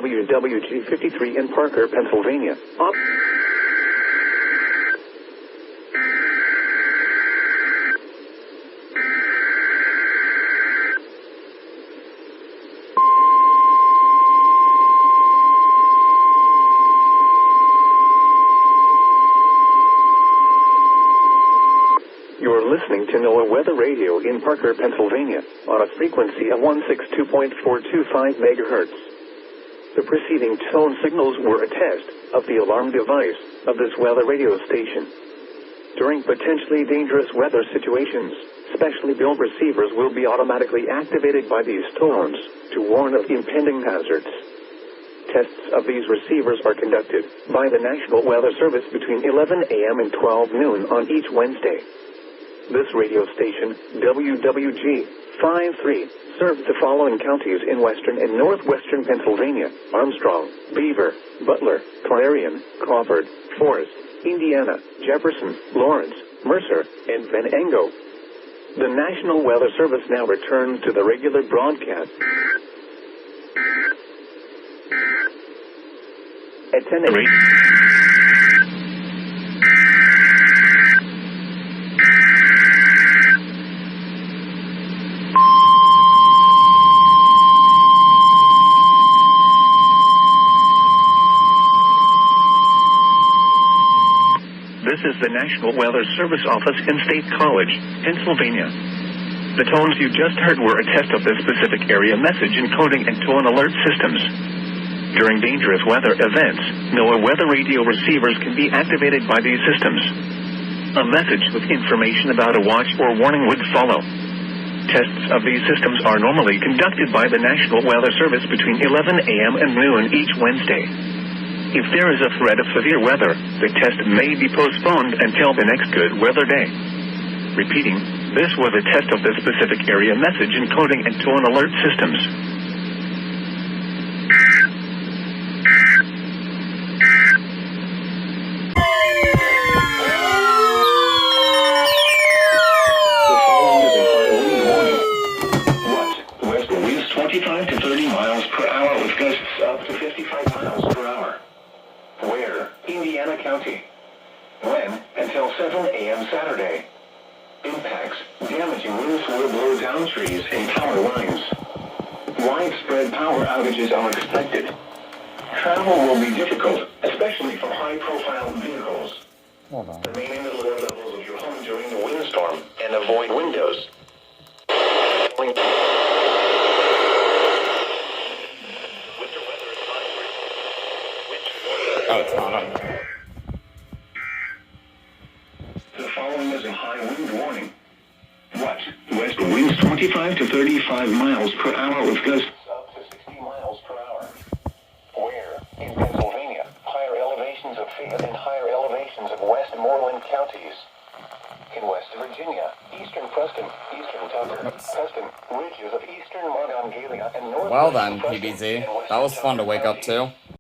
HWW 53 in Parker, Pennsylvania. You're listening to NOAA Weather Radio in Parker, Pennsylvania, on a frequency of 162.425 megahertz. The preceding tone signals were a test of the alarm device of this weather radio station. During potentially dangerous weather situations, specially built receivers will be automatically activated by these tones to warn of impending hazards. Tests of these receivers are conducted by the National Weather Service between 11 a.m. and 12 noon on each Wednesday. This radio station, WWG-53, serves the following counties in western and northwestern Pennsylvania: Armstrong, Beaver, Butler, Clarion, Crawford, Forest, Indiana, Jefferson, Lawrence, Mercer, and Venango. The National Weather Service now returns to the regular broadcast. At 10 a.m. This is the National Weather Service office in State College, Pennsylvania. The tones you just heard were a test of the specific area message encoding and tone alert systems. During dangerous weather events, NOAA weather radio receivers can be activated by these systems. A message with information about a watch or warning would follow. Tests of these systems are normally conducted by the National Weather Service between 11 a.m. and noon each Wednesday. If there is a threat of severe weather, the test may be postponed until the next good weather day. Repeating, this was a test of the specific area message encoding and tone alert systems. The following is a high wind warning. West winds 25 to 30 miles per hour with gusts up to 55 miles per hour. Where? Indiana County. When? Until 7 a.m. Saturday. Impacts. Damaging winds will blow down trees and power lines. Widespread power outages are expected. Travel will be difficult, especially for high-profile vehicles. Hold on. Remain in the lower levels of your home during the windstorm and avoid windows. Oh, it's not on. The following is a high wind warning. What? West winds 25 to 35 miles per hour with gusts up to 60 miles per hour. Where? In Pennsylvania, higher elevations of Fayette and higher elevations of Westmoreland counties. In West Virginia, eastern Preston, eastern Tucker, Preston, ridges of eastern Monongalia, and north. Well then, PBZ, that was fun to wake up to.